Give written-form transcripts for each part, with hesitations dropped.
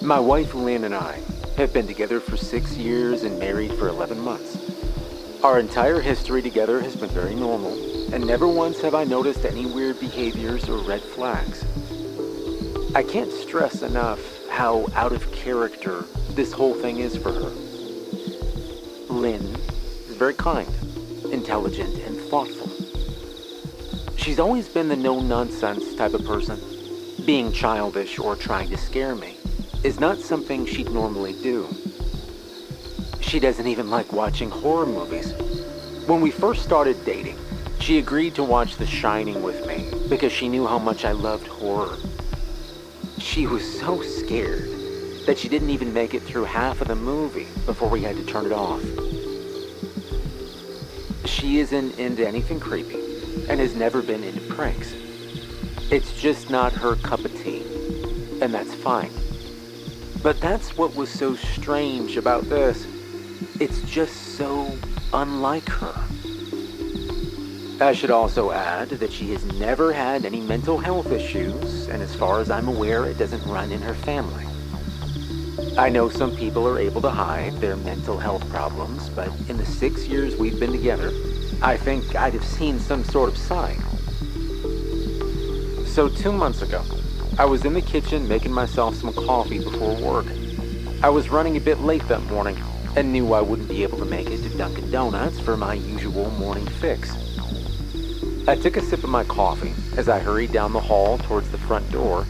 My wife Lynn and I have been together for 6 years and married for 11 months. Our entire history together has been very normal, and never once have I noticed any weird behaviors or red flags. I can't stress enough how out of character this whole thing is for her. Lynn is very kind, intelligent, and thoughtful. She's always been the no-nonsense type of person. Being childish or trying to scare me is not something she'd normally do. She doesn't even like watching horror movies. When we first started dating, she agreed to watch The Shining with me because she knew how much I loved horror. She was so scared that she didn't even make it through half of the movie before we had to turn it off. She isn't into anything creepy and has never been into pranks. It's just not her cup of tea, and that's fine. But that's what was so strange about this. It's just so unlike her. I should also add that she has never had any mental health issues, and as far as I'm aware, it doesn't run in her family. I know some people are able to hide their mental health problems, but in the 6 years we've been together, I think I'd have seen some sort of sign. So 2 months ago, I was in the kitchen making myself some coffee before work. I was running a bit late that morning and knew I wouldn't be able to make it to Dunkin' Donuts for my usual morning fix. I took a sip of my coffee as I hurried down the hall towards the front door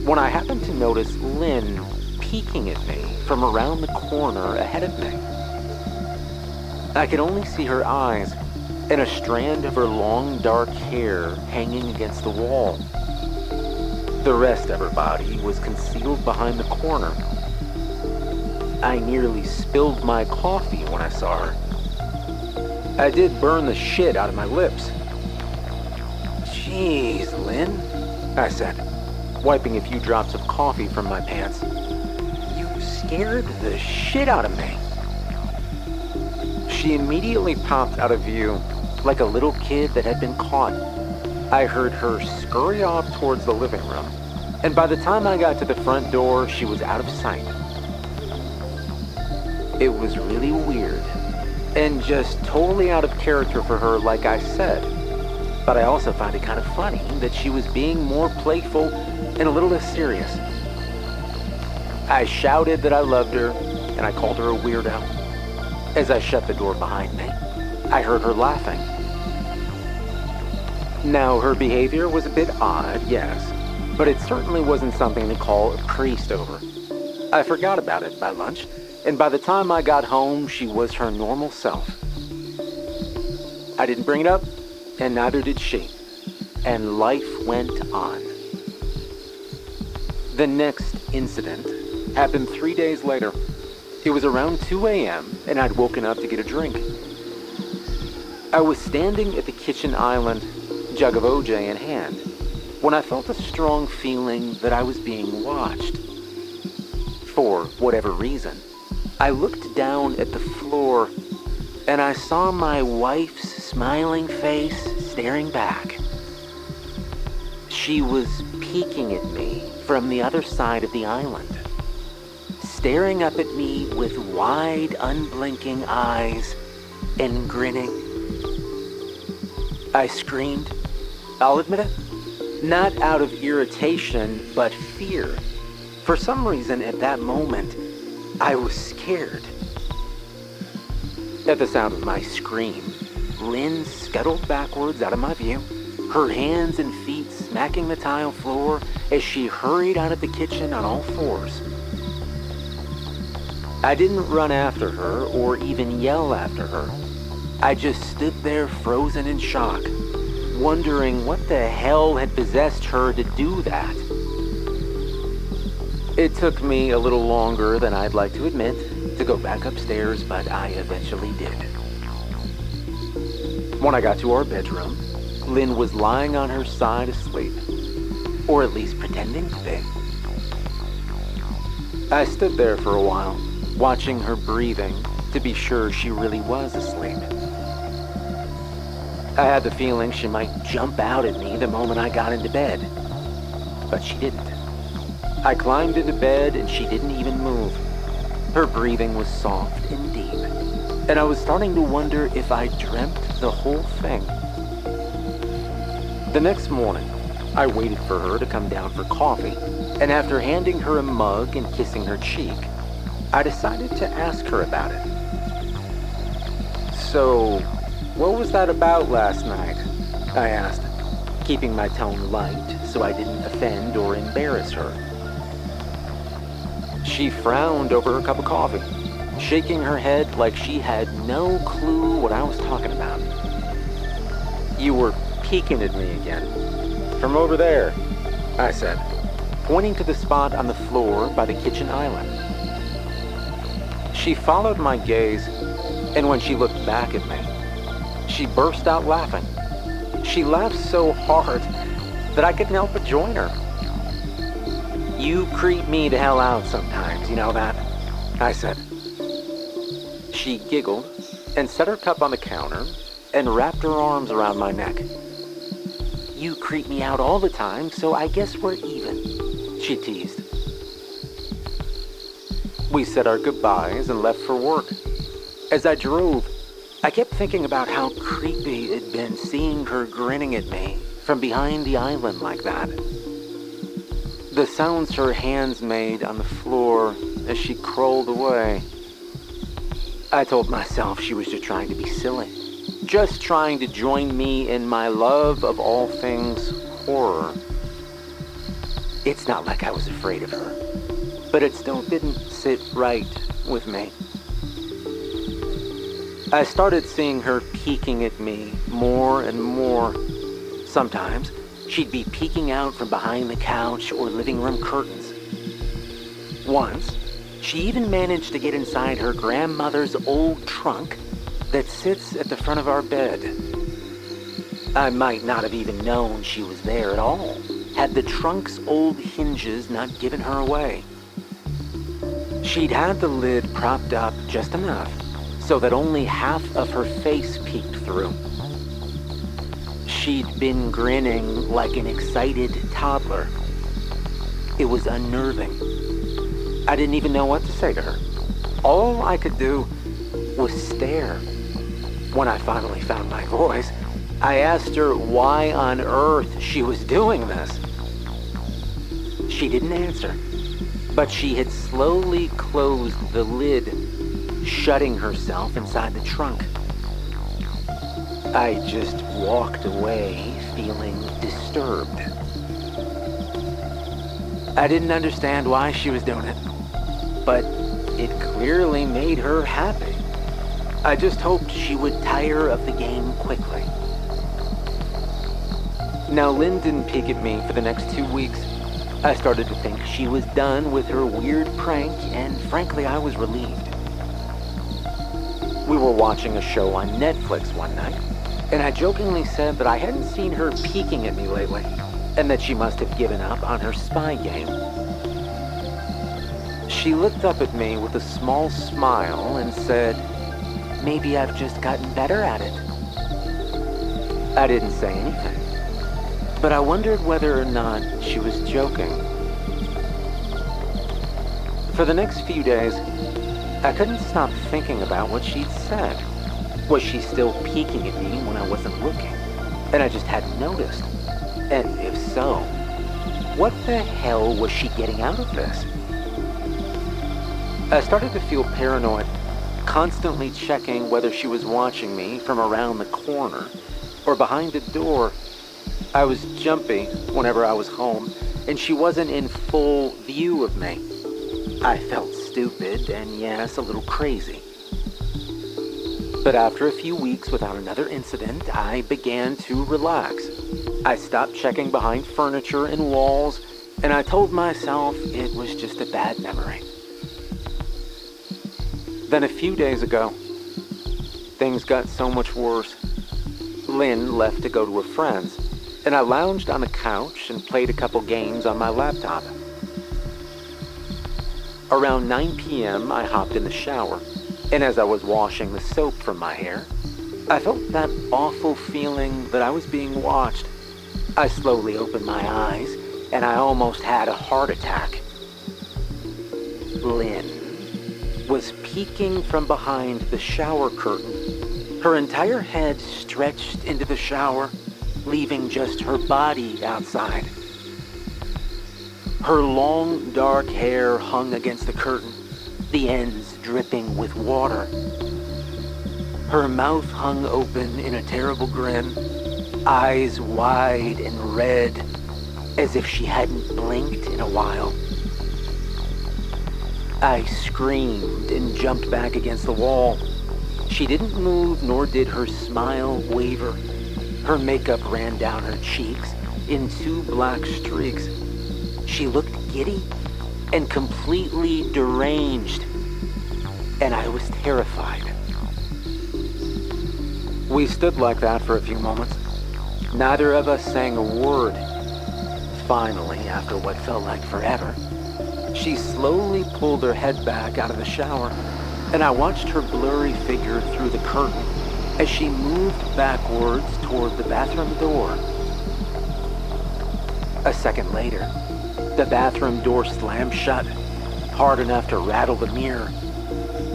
when I happened to notice Lynn peeking at me from around the corner ahead of me. I could only see her eyes and a strand of her long dark hair hanging against the wall. The rest of her body was concealed behind the corner. I nearly spilled my coffee when I saw her. I did burn the shit out of my lips. "Jeez, Lynn," I said, wiping a few drops of coffee from my pants. "You scared the shit out of me." She immediately popped out of view, like a little kid that had been caught. I heard her scurry off towards the living room, and by the time I got to the front door, she was out of sight. It was really weird, and just totally out of character for her, like I said. But I also find it kind of funny that she was being more playful and a little less serious. I shouted that I loved her, and I called her a weirdo. As I shut the door behind me, I heard her laughing. Now, her behavior was a bit odd, yes, but it certainly wasn't something to call a priest over. I forgot about it by lunch, and by the time I got home, she was her normal self. I didn't bring it up, and neither did she, and life went on. The next incident happened 3 days later. It was around 2 a.m., and I'd woken up to get a drink. I was standing at the kitchen island, jug of OJ in hand, when I felt a strong feeling that I was being watched. For whatever reason, I looked down at the floor, and I saw my wife's smiling face staring back. She was peeking at me from the other side of the island, staring up at me with wide, unblinking eyes and grinning. I screamed. I'll admit it, not out of irritation, but fear. For some reason, at that moment, I was scared. At the sound of my scream, Lynn scuttled backwards out of my view, her hands and feet smacking the tile floor as she hurried out of the kitchen on all fours. I didn't run after her or even yell after her. I just stood there frozen in shock, wondering what the hell had possessed her to do that. It took me a little longer than I'd like to admit to go back upstairs, but I eventually did. When I got to our bedroom, Lynn was lying on her side asleep, or at least pretending to be. I stood there for a while, watching her breathing to be sure she really was asleep. I had the feeling she might jump out at me the moment I got into bed, but she didn't. I climbed into bed and she didn't even move. Her breathing was soft and deep, and I was starting to wonder if I dreamt the whole thing. The next morning, I waited for her to come down for coffee, and after handing her a mug and kissing her cheek, I decided to ask her about it. "So, what was that about last night?" I asked, keeping my tone light so I didn't offend or embarrass her. She frowned over her cup of coffee, shaking her head like she had no clue what I was talking about. "You were peeking at me again. From over there," I said, pointing to the spot on the floor by the kitchen island. She followed my gaze, and when she looked back at me, she burst out laughing. She laughed so hard that I couldn't help but join her. "You creep me the hell out sometimes, you know that?" I said. She giggled and set her cup on the counter and wrapped her arms around my neck. "You creep me out all the time, so I guess we're even," she teased. We said our goodbyes and left for work. As I drove, I kept thinking about how creepy it'd been seeing her grinning at me from behind the island like that. The sounds her hands made on the floor as she crawled away. I told myself she was just trying to be silly, just trying to join me in my love of all things horror. It's not like I was afraid of her, but it still didn't sit right with me. I started seeing her peeking at me more and more. Sometimes she'd be peeking out from behind the couch or living room curtains. Once, she even managed to get inside her grandmother's old trunk that sits at the front of our bed. I might not have even known she was there at all, had the trunk's old hinges not given her away. She'd had the lid propped up just enough so that only half of her face peeked through. She'd been grinning like an excited toddler. It was unnerving. I didn't even know what to say to her. All I could do was stare. When I finally found my voice, I asked her why on earth she was doing this. She didn't answer, but she had slowly closed the lid, shutting herself inside the trunk. I just walked away feeling disturbed. I didn't understand why she was doing it, but it clearly made her happy. I just hoped she would tire of the game quickly. Now, Lynn didn't peek at me for the next 2 weeks. I started to think she was done with her weird prank, and frankly, I was relieved. We were watching a show on Netflix one night, and I jokingly said that I hadn't seen her peeking at me lately, and that she must have given up on her spy game. She looked up at me with a small smile and said, "Maybe I've just gotten better at it." I didn't say anything, but I wondered whether or not she was joking. For the next few days, I couldn't stop thinking about what she'd said. Was she still peeking at me when I wasn't looking, and I just hadn't noticed? And if so, what the hell was she getting out of this? I started to feel paranoid, constantly checking whether she was watching me from around the corner or behind the door. I was jumpy whenever I was home, and she wasn't in full view of me. I felt stupid and, yes, a little crazy. But after a few weeks without another incident, I began to relax. I stopped checking behind furniture and walls, and I told myself it was just a bad memory. Then a few days ago, things got so much worse. Lynn left to go to a friend's, and I lounged on the couch and played a couple games on my laptop. Around 9 p.m., I hopped in the shower, and as I was washing the soap from my hair, I felt that awful feeling that I was being watched. I slowly opened my eyes, and I almost had a heart attack. Lynn was peeking from behind the shower curtain, her entire head stretched into the shower, leaving just her body outside. Her long, dark hair hung against the curtain, the ends dripping with water. Her mouth hung open in a terrible grin, eyes wide and red, as if she hadn't blinked in a while. I screamed and jumped back against the wall. She didn't move, nor did her smile waver. Her makeup ran down her cheeks in 2 black streaks. She looked giddy and completely deranged, and I was terrified. We stood like that for a few moments. Neither of us sang a word. Finally, after what felt like forever, she slowly pulled her head back out of the shower, and I watched her blurry figure through the curtain as she moved backwards toward the bathroom door. A second later, the bathroom door slammed shut, hard enough to rattle the mirror.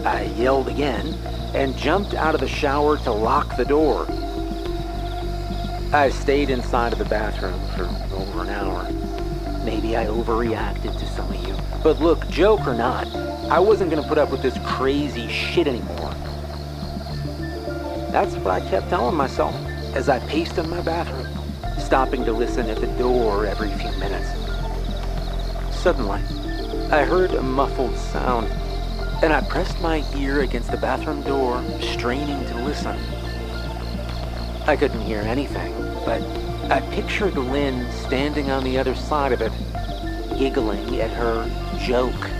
I yelled again and jumped out of the shower to lock the door. I stayed inside of the bathroom for over an hour. Maybe I overreacted to some of you. But look, joke or not, I wasn't going to put up with this crazy shit anymore. That's what I kept telling myself as I paced in my bathroom, stopping to listen at the door every few minutes. Suddenly, I heard a muffled sound, and I pressed my ear against the bathroom door, straining to listen. I couldn't hear anything, but I pictured Lynn standing on the other side of it, giggling at her joke.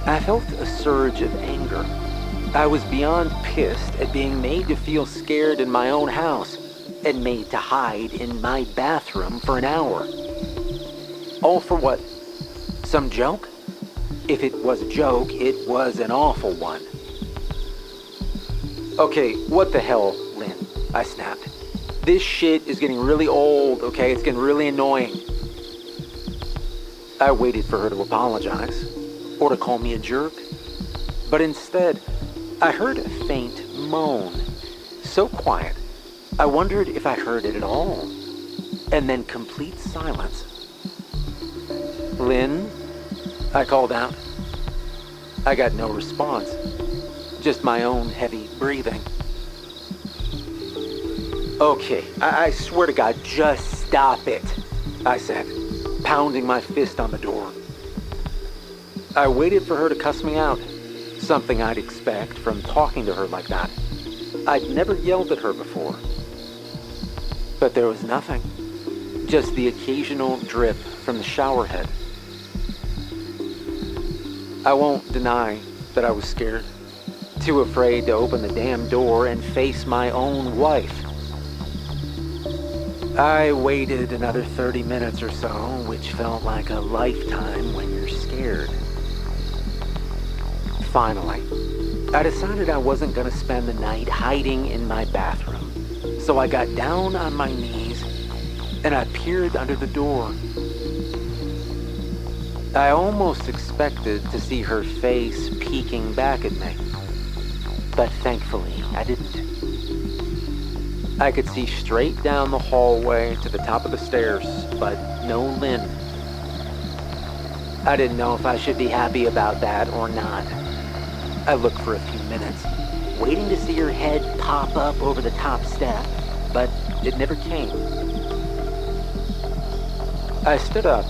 I felt a surge of anger. I was beyond pissed at being made to feel scared in my own house and made to hide in my bathroom for an hour. All for what? Some joke? If it was a joke, it was an awful one. Okay, what the hell, Lynn? I snapped. This shit is getting really old, okay? It's getting really annoying. I waited for her to apologize, or to call me a jerk. But instead, I heard a faint moan, so quiet, I wondered if I heard it at all. And then complete silence. Lynn? I called out. I got no response, just my own heavy breathing. Okay, I swear to God, just stop it, I said, pounding my fist on the door. I waited for her to cuss me out, something I'd expect from talking to her like that. I'd never yelled at her before. But there was nothing, just the occasional drip from the shower head. I won't deny that I was scared, too afraid to open the damn door and face my own wife. I waited another 30 minutes or so, which felt like a lifetime when you're scared. Finally, I decided I wasn't going to spend the night hiding in my bathroom, so I got down on my knees and I peered under the door. I almost expected to see her face peeking back at me, but thankfully I didn't. I could see straight down the hallway to the top of the stairs, but no Lynn. I didn't know if I should be happy about that or not. I looked for a few minutes, waiting to see her head pop up over the top step, but it never came. I stood up,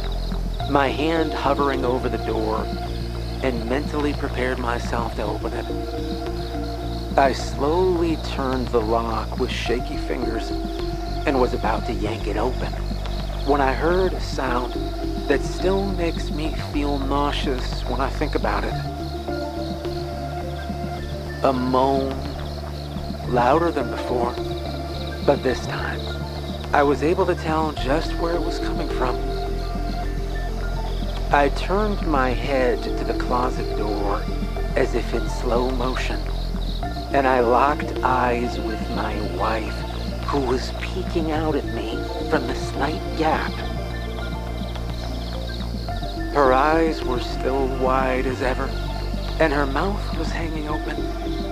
my hand hovering over the door, and mentally prepared myself to open it. I slowly turned the lock with shaky fingers and was about to yank it open when I heard a sound that still makes me feel nauseous when I think about it. A moan, louder than before, but this time I was able to tell just where it was coming from. I turned my head to the closet door as if in slow motion, and I locked eyes with my wife, who was peeking out at me from the slight gap. Her eyes were still wide as ever, and her mouth was hanging open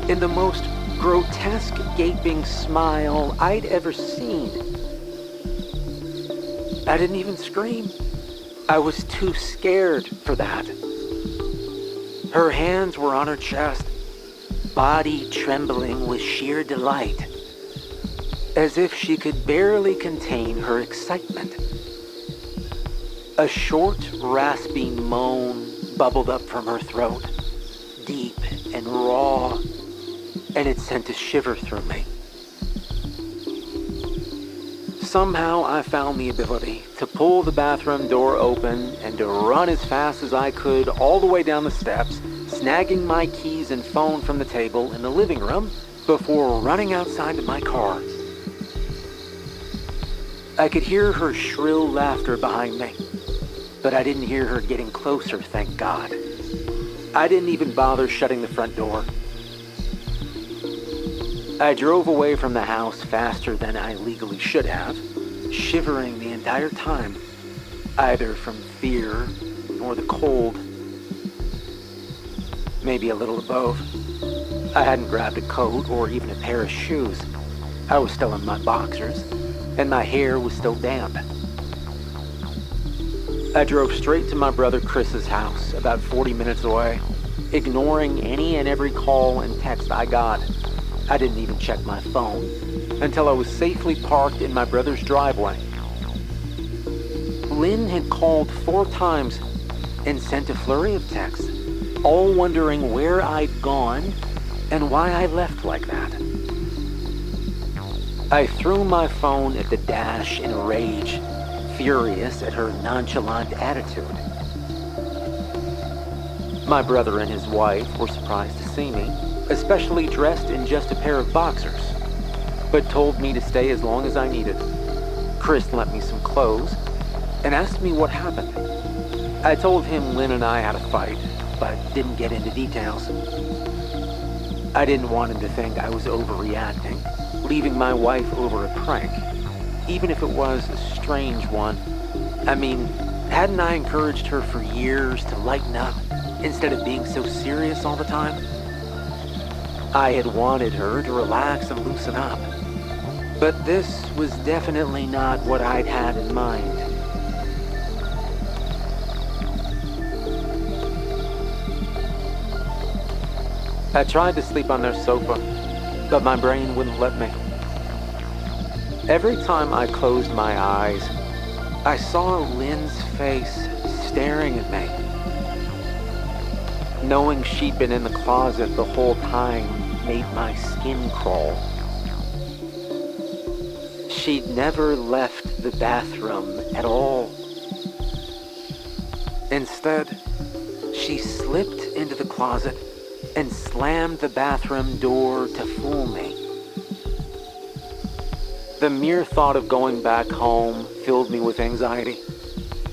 in the most grotesque gaping smile I'd ever seen. I didn't even scream. I was too scared for that. Her hands were on her chest, body trembling with sheer delight, as if she could barely contain her excitement. A short, raspy moan bubbled up from her throat, deep and raw, and it sent a shiver through me. Somehow I found the ability to pull the bathroom door open and to run as fast as I could all the way down the steps, snagging my keys and phone from the table in the living room before running outside to my car. I could hear her shrill laughter behind me, but I didn't hear her getting closer, thank God. I didn't even bother shutting the front door. I drove away from the house faster than I legally should have, shivering the entire time, either from fear or the cold. Maybe a little of both. I hadn't grabbed a coat or even a pair of shoes. I was still in my boxers, and my hair was still damp. I drove straight to my brother Chris's house, about 40 minutes away, ignoring any and every call and text I got. I didn't even check my phone until I was safely parked in my brother's driveway. Lynn had called 4 times and sent a flurry of texts, all wondering where I'd gone and why I left like that. I threw my phone at the dash in a rage, furious at her nonchalant attitude. My brother and his wife were surprised to see me, especially dressed in just a pair of boxers, but told me to stay as long as I needed. Chris lent me some clothes and asked me what happened. I told him Lynn and I had a fight, but didn't get into details. I didn't want him to think I was overreacting, leaving my wife over a prank, even if it was a strange one. I mean, hadn't I encouraged her for years to lighten up instead of being so serious all the time? I had wanted her to relax and loosen up, but this was definitely not what I'd had in mind. I tried to sleep on their sofa, but my brain wouldn't let me. Every time I closed my eyes, I saw Lynn's face staring at me. Knowing she'd been in the closet the whole time made my skin crawl. She'd never left the bathroom at all. Instead, she slipped into the closet and slammed the bathroom door to fool me. The mere thought of going back home filled me with anxiety.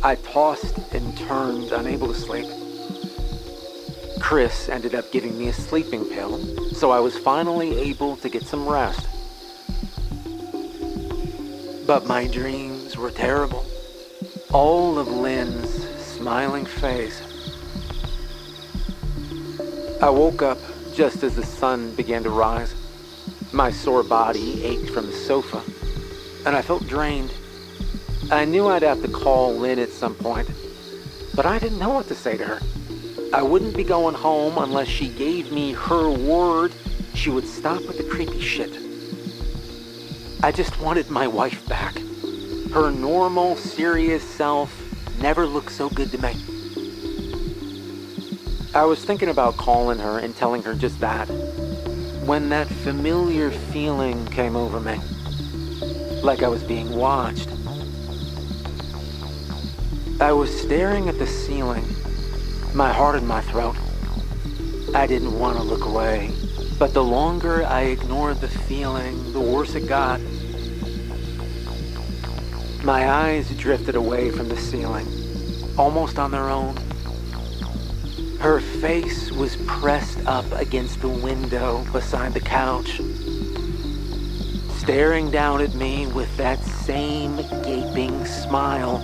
I tossed and turned, unable to sleep. Chris ended up giving me a sleeping pill, so I was finally able to get some rest. But my dreams were terrible. All of Lynn's smiling face. I woke up just as the sun began to rise. My sore body ached from the sofa, and I felt drained. I knew I'd have to call Lynn at some point, but I didn't know what to say to her. I wouldn't be going home unless she gave me her word she would stop with the creepy shit. I just wanted my wife back. Her normal, serious self never looked so good to me. I was thinking about calling her and telling her just that, when that familiar feeling came over me, like I was being watched. I was staring at the ceiling, my heart in my throat. I didn't want to look away, but the longer I ignored the feeling, the worse it got. My eyes drifted away from the ceiling, almost on their own. Her face was pressed up against the window beside the couch, staring down at me with that same gaping smile.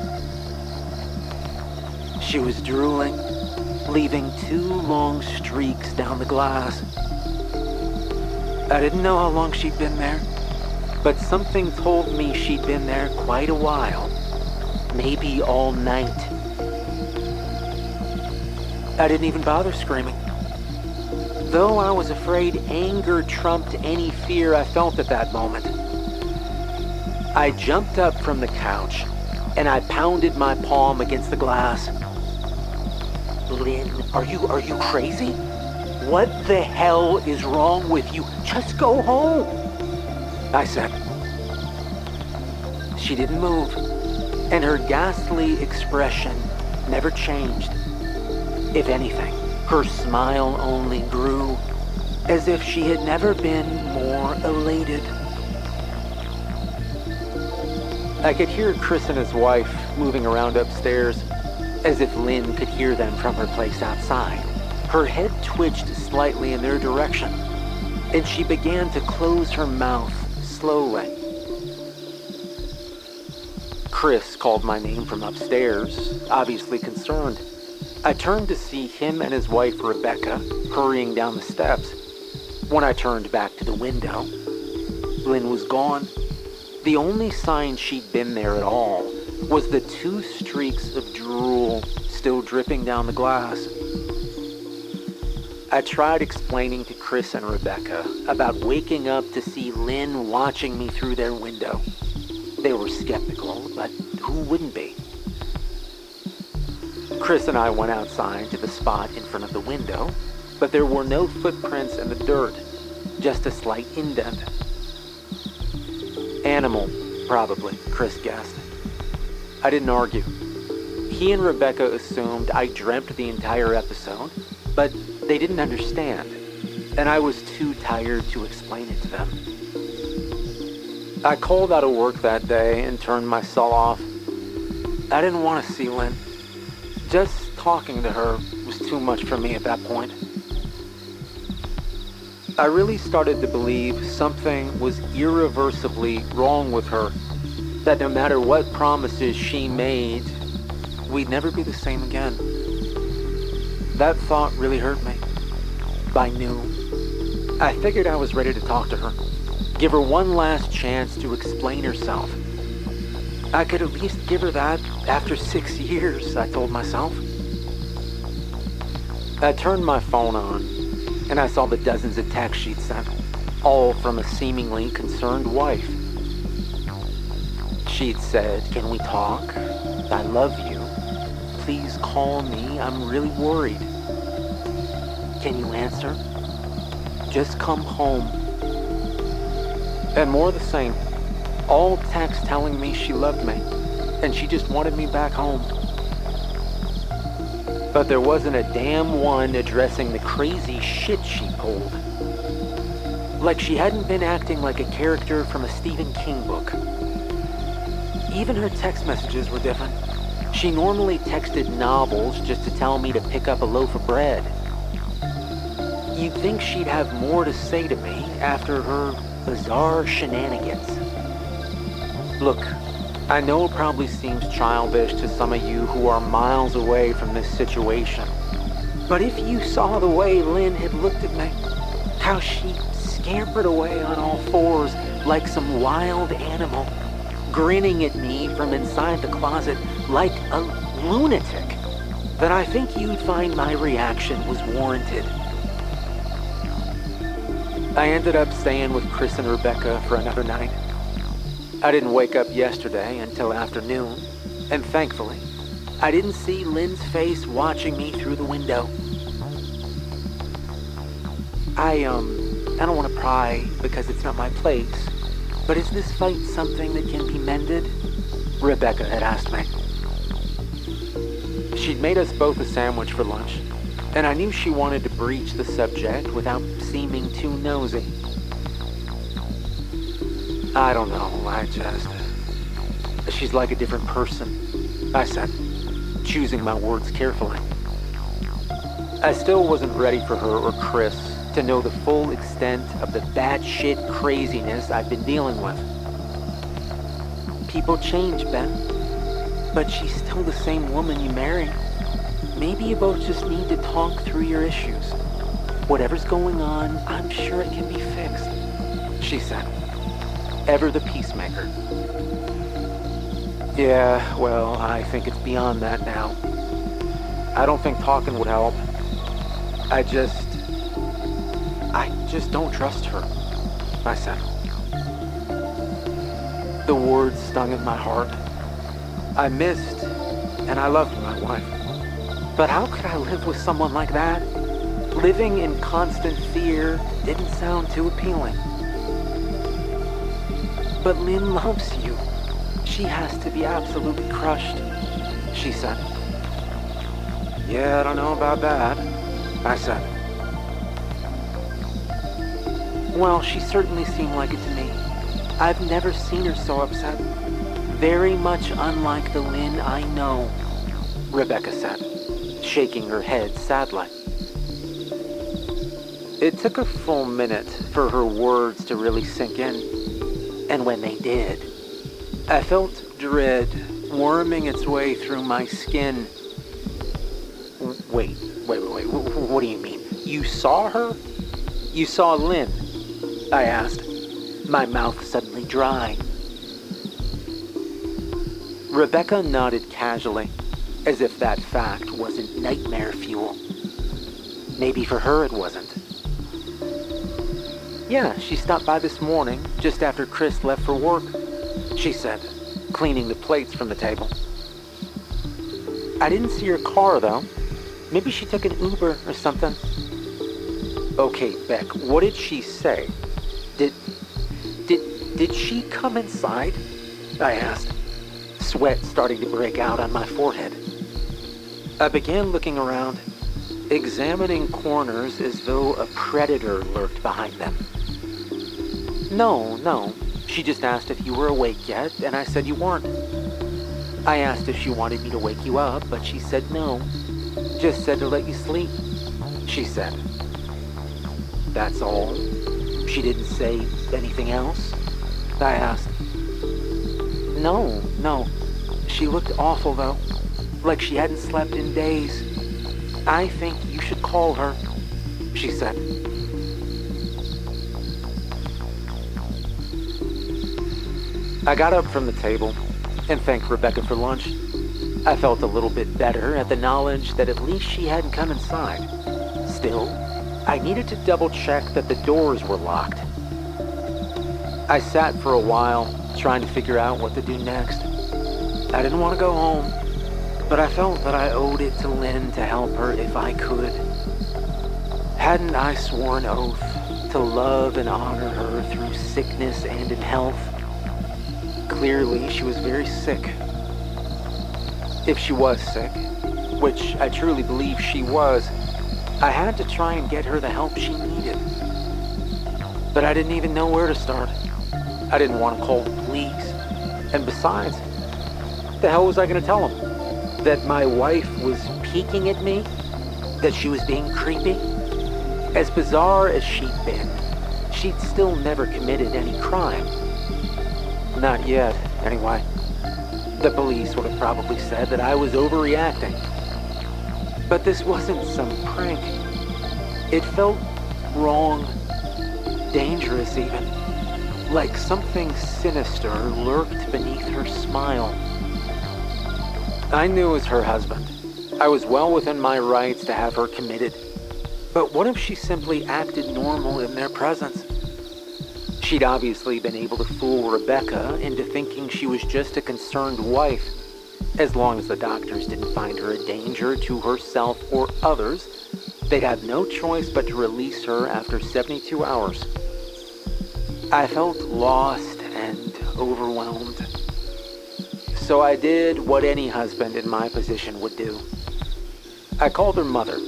She was drooling, leaving 2 long streaks down the glass. I didn't know how long she'd been there, but something told me she'd been there quite a while, maybe all night. I didn't even bother screaming. Though I was afraid anger trumped any fear I felt at that moment. I jumped up from the couch and I pounded my palm against the glass. Lynn, are you crazy? What the hell is wrong with you? Just go home, I said. She didn't move, and her ghastly expression never changed. If anything, her smile only grew, as if she had never been more elated. I could hear Chris and his wife moving around upstairs, as if Lynn could hear them from her place outside. Her head twitched slightly in their direction, and she began to close her mouth slowly. Chris called my name from upstairs, obviously concerned. I turned to see him and his wife, Rebecca, hurrying down the steps. When I turned back to the window, Lynn was gone. The only sign she'd been there at all was the 2 streaks of drool still dripping down the glass. I tried explaining to Chris and Rebecca about waking up to see Lynn watching me through their window. They were skeptical, but who wouldn't be? Chris and I went outside to the spot in front of the window, but there were no footprints in the dirt, just a slight indent. Animal, probably, Chris guessed. I didn't argue. He and Rebecca assumed I dreamt the entire episode, but they didn't understand, and I was too tired to explain it to them. I called out of work that day and turned my cell off. I didn't want to see Lynn. Just talking to her was too much for me at that point. I really started to believe something was irreversibly wrong with her, that no matter what promises she made, we'd never be the same again. That thought really hurt me. By noon, I figured I was ready to talk to her, give her one last chance to explain herself. I could at least give her that after 6 years, I told myself. I turned my phone on, and I saw the dozens of texts she'd sent, all from a seemingly concerned wife. She'd said, "Can we talk? I love you. Please call me. I'm really worried. Can you answer? Just come home." And more of the same. All texts telling me she loved me, and she just wanted me back home. But there wasn't a damn one addressing the crazy shit she pulled. Like she hadn't been acting like a character from a Stephen King book. Even her text messages were different. She normally texted novels just to tell me to pick up a loaf of bread. You'd think she'd have more to say to me after her bizarre shenanigans. Look, I know it probably seems childish to some of you who are miles away from this situation, but if you saw the way Lynn had looked at me, how she scampered away on all fours like some wild animal, grinning at me from inside the closet like a lunatic, then I think you'd find my reaction was warranted. I ended up staying with Chris and Rebecca for another night. I didn't wake up yesterday until afternoon, and thankfully, I didn't see Lynn's face watching me through the window. I don't want to pry because it's not my place, but is this fight something that can be mended? Rebecca had asked me. She'd made us both a sandwich for lunch, and I knew she wanted to breach the subject without seeming too nosy. I don't know, she's like a different person, I said, choosing my words carefully. I still wasn't ready for her or Chris to know the full extent of the batshit craziness I've been dealing with. People change, Ben, but she's still the same woman you married. maybe you both just need to talk through your issues. Whatever's going on, I'm sure it can be fixed, she said, ever the peacemaker. Yeah, well, I think it's beyond that now. I don't think talking would help. I just don't trust her, I said. The words stung at my heart. I missed and I loved my wife. But how could I live with someone like that? Living in constant fear didn't sound too appealing. But Lynn loves you. She has to be absolutely crushed, she said. Yeah, I don't know about that, I said. Well, she certainly seemed like it to me. I've never seen her so upset. Very much unlike the Lynn I know, Rebecca said, shaking her head sadly. It took a full minute for her words to really sink in, and when they did, I felt dread worming its way through my skin. Wait, what do you mean? You saw her? You saw Lynn? I asked, my mouth suddenly dry. Rebecca nodded casually, as if that fact wasn't nightmare fuel. Maybe for her it wasn't. Yeah, she stopped by this morning, just after Chris left for work, she said, cleaning the plates from the table. I didn't see her car, though. Maybe she took an Uber or something. Okay, Beck, what did she say? Did she come inside? I asked, sweat starting to break out on my forehead. I began looking around, examining corners as though a predator lurked behind them. No. She just asked if you were awake yet, and I said you weren't. I asked if she wanted me to wake you up, but she said no. Just said to let you sleep, she said. That's all? She didn't say anything else? I asked. No. She looked awful, though. Like she hadn't slept in days. I think you should call her, she said. I got up from the table and thanked Rebecca for lunch. I felt a little bit better at the knowledge that at least she hadn't come inside. Still, I needed to double check that the doors were locked. I sat for a while, trying to figure out what to do next. I didn't want to go home, but I felt that I owed it to Lynn to help her if I could. Hadn't I sworn oath to love and honor her through sickness and in health? Clearly, she was very sick. If she was sick, which I truly believe she was, I had to try and get her the help she needed. But I didn't even know where to start. I didn't want to call the police. And besides, the hell was I going to tell them? That my wife was peeking at me? That she was being creepy? As bizarre as she'd been, she'd still never committed any crime. Not yet, anyway. The police would have probably said that I was overreacting. But this wasn't some prank. It felt wrong, dangerous even. Like something sinister lurked beneath her smile. I knew as her husband, I was well within my rights to have her committed. But what if she simply acted normal in their presence? She'd obviously been able to fool Rebecca into thinking she was just a concerned wife. As long as the doctors didn't find her a danger to herself or others, they'd have no choice but to release her after 72 hours. I felt lost and overwhelmed. So I did what any husband in my position would do. I called her mother.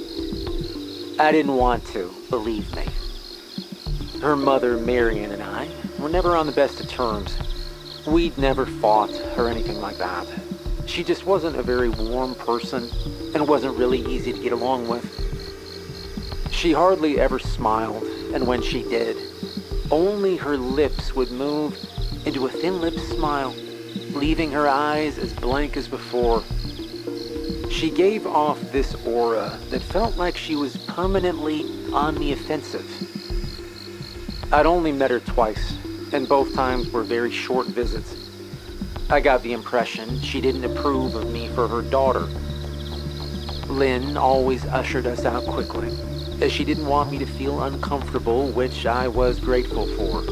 I didn't want to, believe me. Her mother, Marion, and I were never on the best of terms. We'd never fought or anything like that. She just wasn't a very warm person and wasn't really easy to get along with. She hardly ever smiled, and when she did, only her lips would move into a thin-lipped smile, leaving her eyes as blank as before. She She gave off this aura that felt like she was permanently on the offensive. I'd only met her twice, and both times were very short visits. I got the impression she didn't approve of me for her daughter. Lynn always ushered us out quickly, as she didn't want me to feel uncomfortable, which I was grateful for.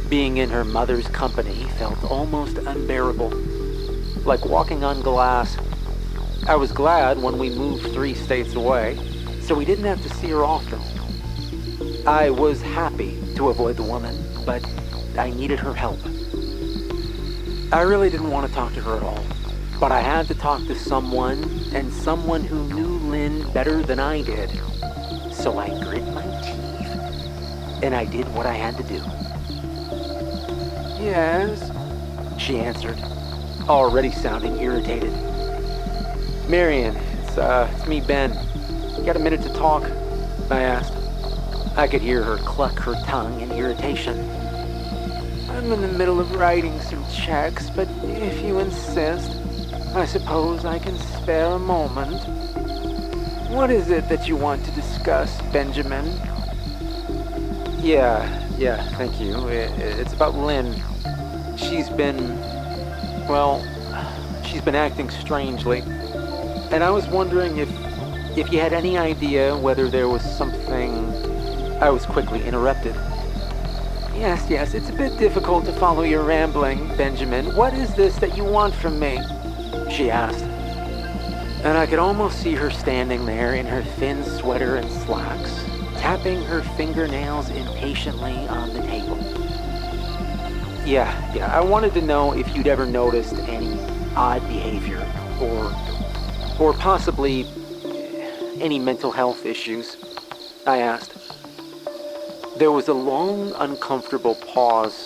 Being in her mother's company felt almost unbearable, like walking on glass. I was glad when we moved 3 states away, so we didn't have to see her often. I was happy to avoid the woman, but I needed her help. I really didn't want to talk to her at all, but I had to talk to someone, and someone who knew Lynn better than I did. So I grit my teeth, and I did what I had to do. "Yes," she answered, already sounding irritated. "Marion, it's me, Ben. You got a minute to talk?" I asked. I could hear her cluck her tongue in irritation. "I'm in the middle of writing some checks, but if you insist, I suppose I can spare a moment. What is it that you want to discuss, Benjamin?" Yeah, thank you. It's about Lynn. She's been acting strangely. And I was wondering if you had any idea whether there was something. I was quickly interrupted. Yes, it's a bit difficult to follow your rambling, Benjamin. What is this that you want from me?" she asked. And I could almost see her standing there in her thin sweater and slacks, tapping her fingernails impatiently on the table. Yeah, I wanted to know if you'd ever noticed any odd behavior, or possibly any mental health issues, I asked. There was a long, uncomfortable pause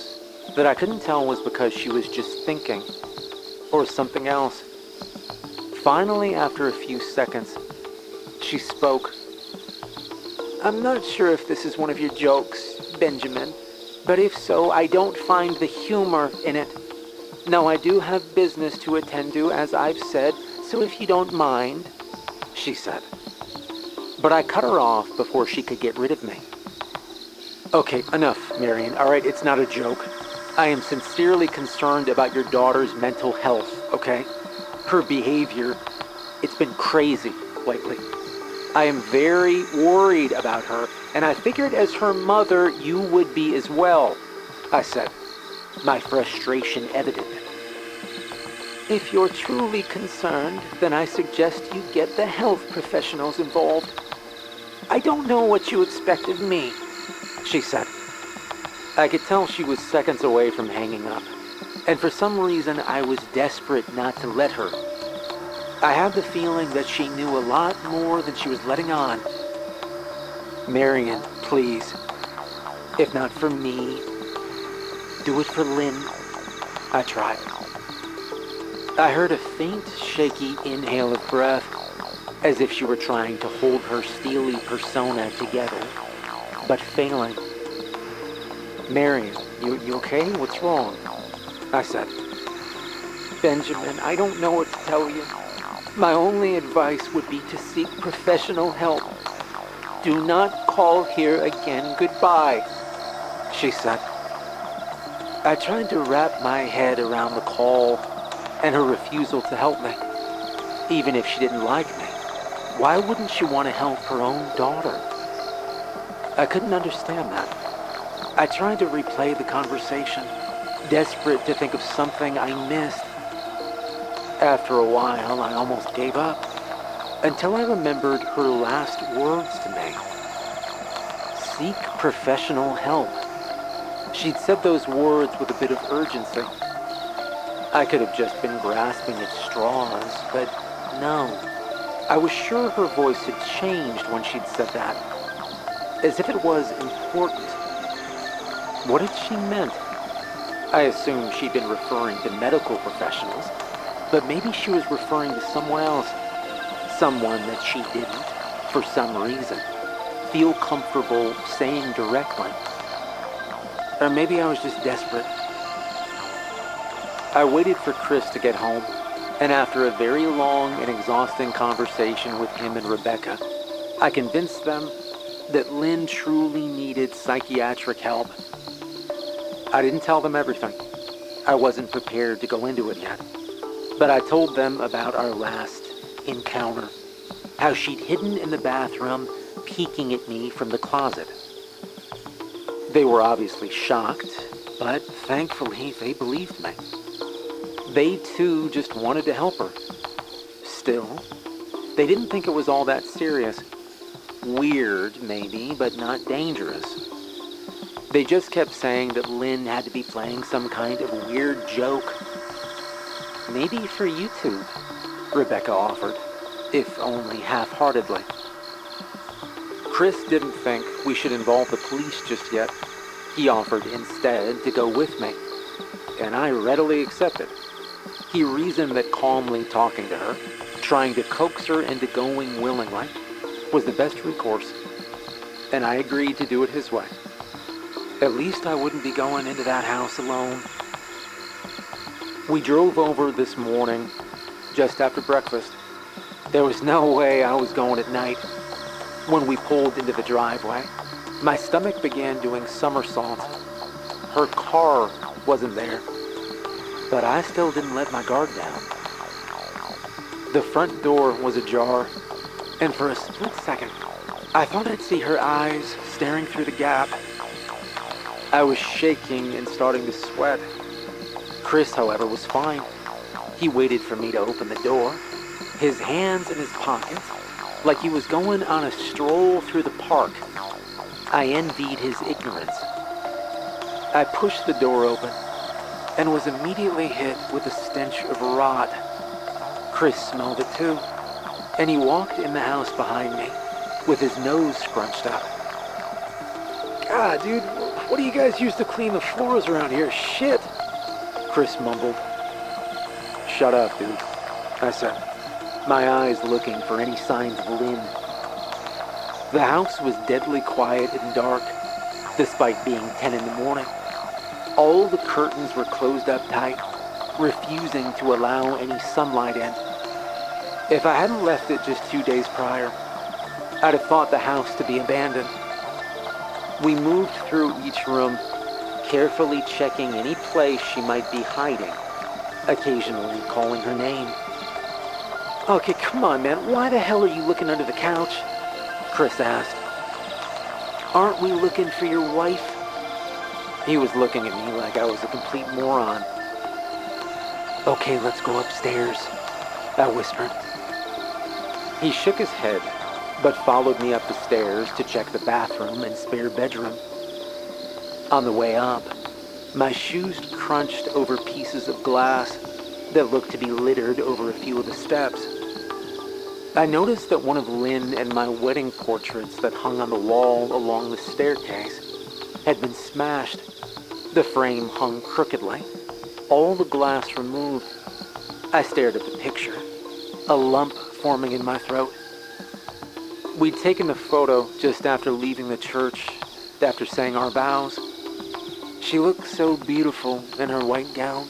that I couldn't tell was because she was just thinking, or something else. Finally, after a few seconds, she spoke. "I'm not sure if this is one of your jokes, Benjamin, but if so, I don't find the humor in it. Now, I do have business to attend to, as I've said, so if you don't mind," she said. But I cut her off before she could get rid of me. "Okay, enough, Marion, all right? It's not a joke. I am sincerely concerned about your daughter's mental health, okay? Her behavior, it's been crazy lately. I am very worried about her, and I figured as her mother, you would be as well," I said, my frustration evident. "If you're truly concerned, then I suggest you get the health professionals involved. I don't know what you expect of me," she said. I could tell she was seconds away from hanging up, and for some reason I was desperate not to let her. I had the feeling that she knew a lot more than she was letting on. "Marion, please, if not for me, do it for Lynn," I tried. I heard a faint, shaky inhale of breath, as if she were trying to hold her steely persona together, but failing. "Marion, you okay? What's wrong?" I said. "Benjamin, I don't know what to tell you. My only advice would be to seek professional help. Do not call here again. Goodbye," she said. I tried to wrap my head around the call and her refusal to help me. Even if she didn't like me, why wouldn't she want to help her own daughter? I couldn't understand that. I tried to replay the conversation, desperate to think of something I missed. After a while, I almost gave up, until I remembered her last words to me. Seek professional help. She'd said those words with a bit of urgency. I could have just been grasping at straws, but no. I was sure her voice had changed when she'd said that, as if it was important. What had she meant? I assumed she'd been referring to medical professionals, but maybe she was referring to someone else. Someone that she didn't, for some reason, feel comfortable saying directly. Or maybe I was just desperate. I waited for Chris to get home, And after a very long and exhausting conversation with him and Rebecca, I convinced them that Lynn truly needed psychiatric help. I didn't tell them everything. I wasn't prepared to go into it yet. But I told them about our last encounter. How she'd hidden in the bathroom, peeking at me from the closet. They were obviously shocked, but thankfully they believed me. They too just wanted to help her. Still, they didn't think it was all that serious. Weird, maybe, but not dangerous. They just kept saying that Lynn had to be playing some kind of weird joke. Maybe for YouTube, Rebecca offered, if only half-heartedly. Chris didn't think we should involve the police just yet. He offered instead to go with me, and I readily accepted. He reasoned that calmly talking to her, trying to coax her into going willingly, was the best recourse, and I agreed to do it his way. At least I wouldn't be going into that house alone. We drove over this morning, just after breakfast. There was no way I was going at night. When we pulled into the driveway, my stomach began doing somersaults. Her car wasn't there, but I still didn't let my guard down. The front door was ajar, and for a split second, I thought I'd see her eyes staring through the gap. I was shaking and starting to sweat. Chris, however, was fine. He waited for me to open the door, his hands in his pockets, like he was going on a stroll through the park. I envied his ignorance. I pushed the door open and was immediately hit with a stench of rot. Chris smelled it too, and he walked in the house behind me with his nose scrunched up. God, dude, what do you guys use to clean the floors around here? Shit! Chris mumbled. Shut up, dude, I said, my eyes looking for any signs of Lynn. The house was deadly quiet and dark, despite being 10 in the morning. All the curtains were closed up tight, refusing to allow any sunlight in. If I hadn't left it just 2 days prior, I'd have thought the house to be abandoned. We moved through each room, carefully checking any place she might be hiding, occasionally calling her name. Okay, come on, man. Why the hell are you looking under the couch? Chris asked. Aren't we looking for your wife? He was looking at me like I was a complete moron. Okay, let's go upstairs, I whispered. He shook his head, but followed me up the stairs to check the bathroom and spare bedroom. On the way up, my shoes crunched over pieces of glass that looked to be littered over a few of the steps. I noticed that one of Lynn and my wedding portraits that hung on the wall along the staircase had been smashed. The frame hung crookedly, all the glass removed. I stared at the picture, a lump forming in my throat. We'd taken the photo just after leaving the church, after saying our vows. She looked so beautiful in her white gown.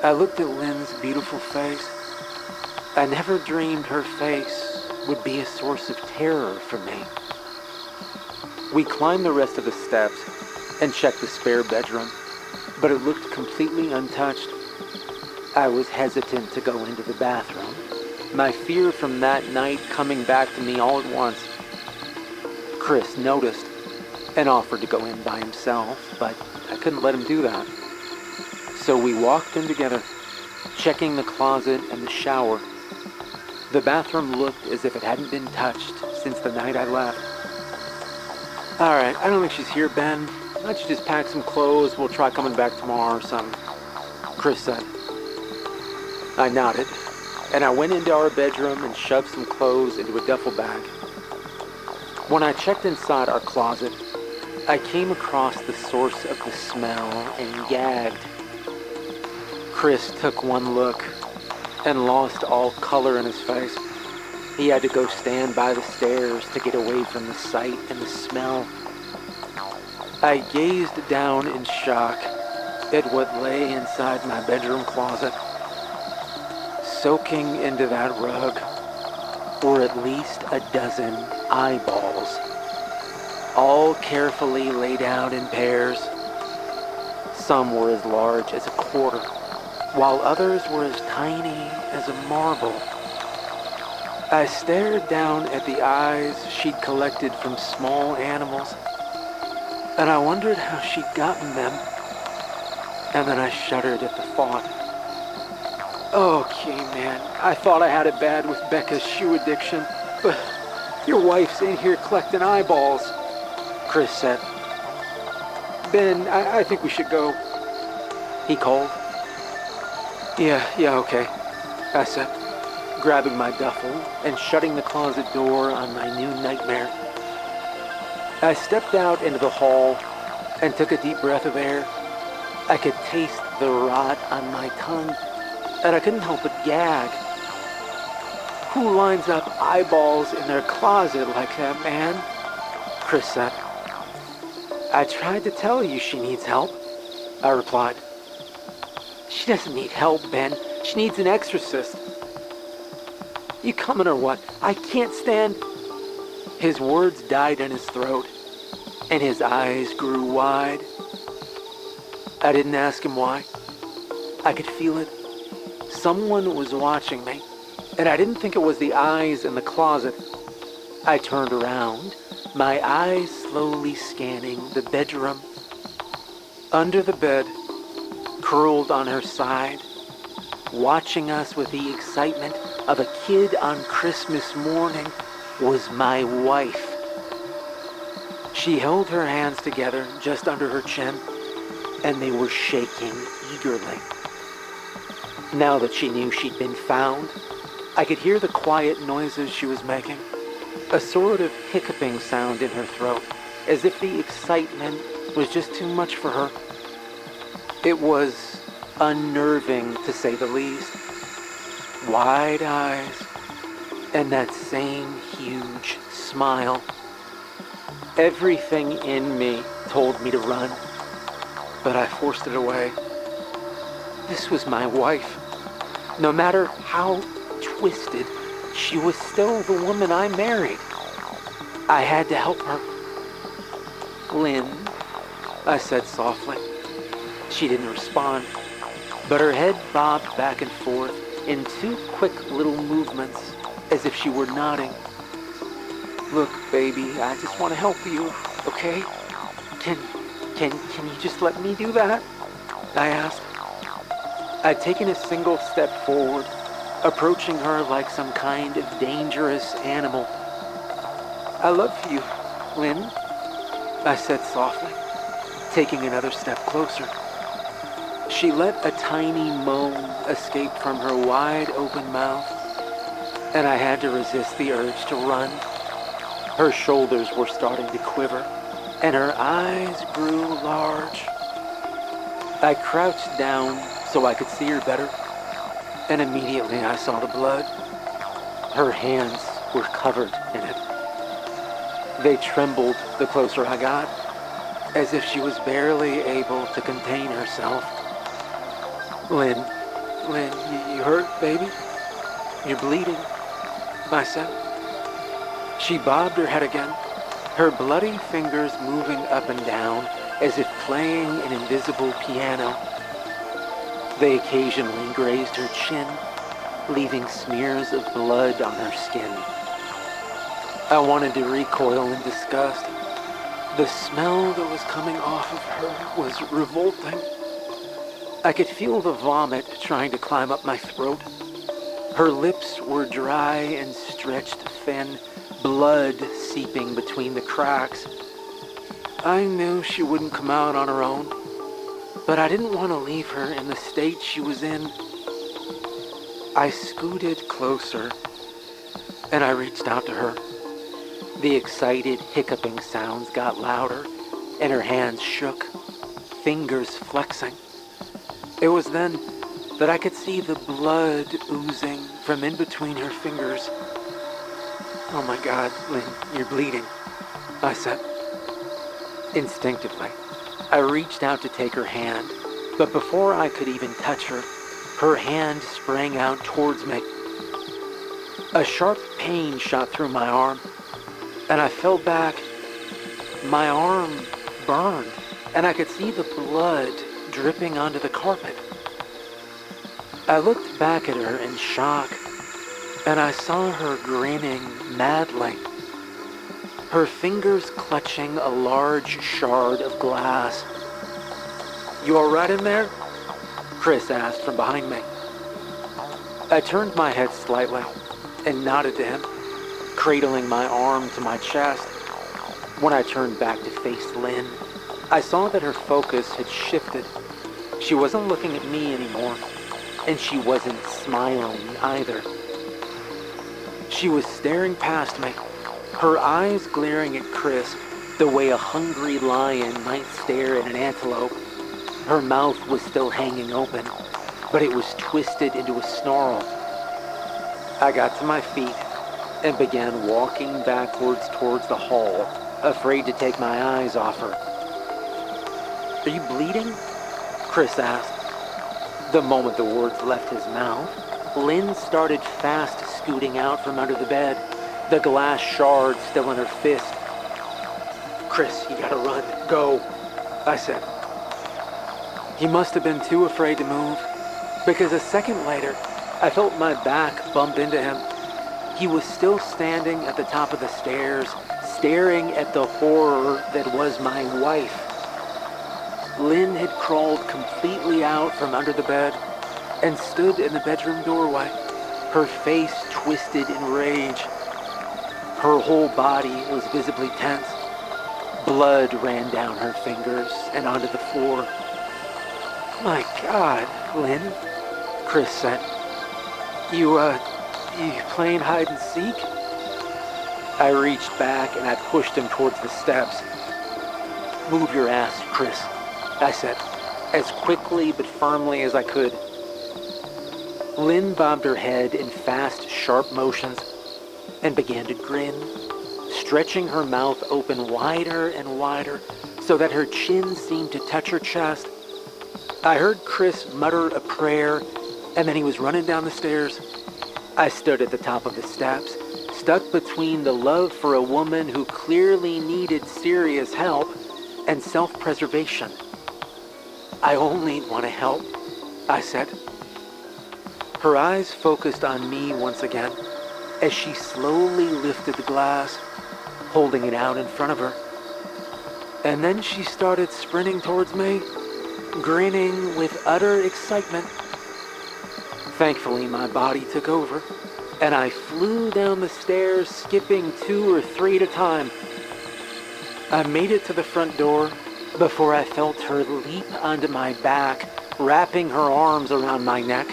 I looked at Lynn's beautiful face. I never dreamed her face would be a source of terror for me. We climbed the rest of the steps and checked the spare bedroom, but it looked completely untouched. I was hesitant to go into the bathroom, my fear from that night coming back to me all at once. Chris noticed and offered to go in by himself, but I couldn't let him do that. So we walked in together, checking the closet and the shower. The bathroom looked as if it hadn't been touched since the night I left. All right, I don't think she's here, Ben. Why don't you just pack some clothes? We'll try coming back tomorrow or something, Chris said. I nodded, and I went into our bedroom and shoved some clothes into a duffel bag. When I checked inside our closet, I came across the source of the smell and gagged. Chris took one look and lost all color in his face. He had to go stand by the stairs to get away from the sight and the smell. I gazed down in shock at what lay inside my bedroom closet. Soaking into that rug were at least a dozen eyeballs, all carefully laid out in pairs. Some were as large as a quarter, while others were as tiny as a marble. I stared down at the eyes she'd collected from small animals, and I wondered how she'd gotten them, and then I shuddered at the thought. Okay, man, I thought I had it bad with Becca's shoe addiction, but your wife's in here collecting eyeballs, Chris said. Ben, I think we should go, he called. Yeah, okay, I said, grabbing my duffel and shutting the closet door on my new nightmare. I stepped out into the hall and took a deep breath of air. I could taste the rot on my tongue, and I couldn't help but gag. Who lines up eyeballs in their closet like that, man? Chris said. I tried to tell you she needs help, I replied. She doesn't need help, Ben. She needs an exorcist. You coming or what? I can't stand... His words died in his throat, and his eyes grew wide. I didn't ask him why. I could feel it. Someone was watching me, and I didn't think it was the eyes in the closet. I turned around, my eyes slowly scanning the bedroom. Under the bed, curled on her side, watching us with the excitement of a kid on Christmas morning, was my wife. She held her hands together just under her chin, and they were shaking eagerly. Now that she knew she'd been found, I could hear the quiet noises she was making, a sort of hiccuping sound in her throat, as if the excitement was just too much for her. It was unnerving, to say the least. Wide eyes, and that same huge smile. Everything in me told me to run, but I forced it away. This was my wife. No matter how twisted, she was still the woman I married. I had to help her. Lynn, I said softly. She didn't respond, but her head bobbed back and forth in two quick little movements, as if she were nodding. Look, baby, I just want to help you, okay? Can you just let me do that? I asked. I'd taken a single step forward, approaching her like some kind of dangerous animal. I love you, Lynn, I said softly, taking another step closer. She let a tiny moan escape from her wide-open mouth, and I had to resist the urge to run. Her shoulders were starting to quiver, and her eyes grew large. I crouched down so I could see her better, and immediately I saw the blood. Her hands were covered in it. They trembled the closer I got, as if she was barely able to contain herself. Lynn, you hurt, baby? You're bleeding, I said. She bobbed her head again, her bloody fingers moving up and down as if playing an invisible piano. They occasionally grazed her chin, leaving smears of blood on her skin. I wanted to recoil in disgust. The smell that was coming off of her was revolting. I could feel the vomit trying to climb up my throat. Her lips were dry and stretched thin, blood seeping between the cracks. I knew she wouldn't come out on her own, but I didn't want to leave her in the state she was in. I scooted closer, and I reached out to her. The excited hiccuping sounds got louder, and her hands shook, fingers flexing. It was then that I could see the blood oozing from in between her fingers. Oh my God, Lynn, you're bleeding, I said. Instinctively, I reached out to take her hand, but before I could even touch her, Her hand sprang out towards me. A sharp pain shot through my arm, and I fell back. My arm burned, and I could see the blood dripping onto the carpet. I looked back at her in shock, and I saw her grinning madly, her fingers clutching a large shard of glass. "You all right in there?" Chris asked from behind me. I turned my head slightly and nodded to him, cradling my arm to my chest. When I turned back to face Lynn, I saw that her focus had shifted. She wasn't looking at me anymore, and she wasn't smiling either. She was staring past me, her eyes glaring at Chris the way a hungry lion might stare at an antelope. Her mouth was still hanging open, but it was twisted into a snarl. I got to my feet and began walking backwards towards the hall, afraid to take my eyes off her. "Are you bleeding?" Chris asked. The moment the words left his mouth, Lynn started fast scooting out from under the bed, the glass shard still in her fist. "Chris, you gotta run. Go," I said. He must have been too afraid to move, because a second later, I felt my back bump into him. He was still standing at the top of the stairs, staring at the horror that was my wife. Lynn had crawled completely out from under the bed and stood in the bedroom doorway, her face twisted in rage. Her whole body was visibly tense. Blood ran down her fingers and onto the floor. "My God, Lynn," Chris said. You playing hide and seek?" I reached back and I pushed him towards the steps. "Move your ass, Chris," I said, as quickly but firmly as I could. Lynn bobbed her head in fast, sharp motions and began to grin, stretching her mouth open wider and wider so that her chin seemed to touch her chest. I heard Chris mutter a prayer, and then he was running down the stairs. I stood at the top of the steps, stuck between the love for a woman who clearly needed serious help and self-preservation. "I only want to help," I said. Her eyes focused on me once again as she slowly lifted the glass, holding it out in front of her. And then she started sprinting towards me, grinning with utter excitement. Thankfully, my body took over, and I flew down the stairs, skipping 2 or 3 at a time. I made it to the front door before I felt her leap onto my back, wrapping her arms around my neck,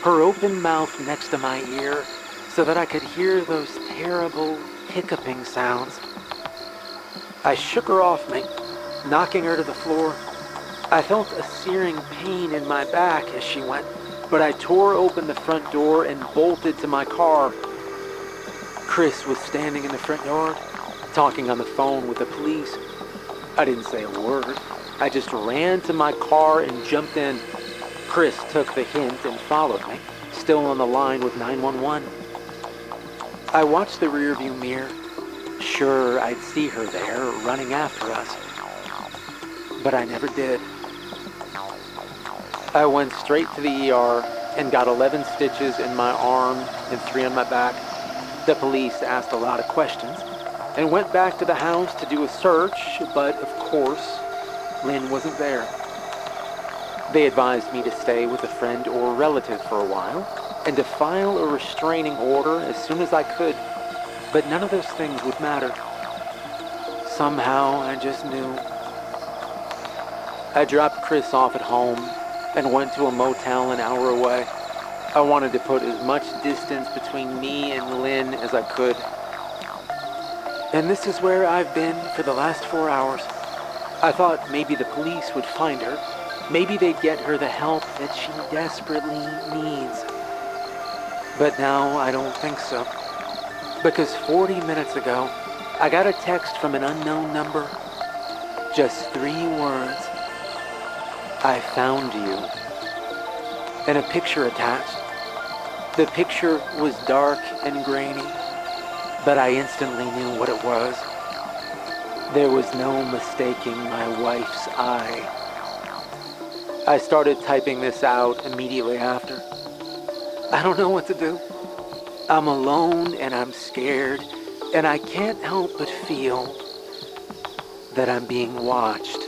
her open mouth next to my ear so that I could hear those terrible hiccuping sounds. I shook her off me, knocking her to the floor. I felt a searing pain in my back as she went, but I tore open the front door and bolted to my car. Chris was standing in the front yard, talking on the phone with the police. I didn't say a word. I just ran to my car and jumped in. Chris took the hint and followed me, still on the line with 911. I watched the rearview mirror, sure I'd see her there running after us, but I never did. I went straight to the ER and got 11 stitches in my arm and 3 on my back. The police asked a lot of questions and went back to the house to do a search, but of course, Lynn wasn't there. They advised me to stay with a friend or relative for a while and to file a restraining order as soon as I could, but none of those things would matter. Somehow, I just knew. I dropped Chris off at home and went to a motel an hour away. I wanted to put as much distance between me and Lynn as I could. And this is where I've been for the last 4 hours. I thought maybe the police would find her. Maybe they'd get her the help that she desperately needs. But now I don't think so. Because 40 minutes ago, I got a text from an unknown number. Just 3 words. "I found you." and a picture attached. The picture was dark and grainy, but I instantly knew what it was. There was no mistaking my wife's eye. I started typing this out immediately after. I don't know what to do. I'm alone and I'm scared, and I can't help but feel that I'm being watched.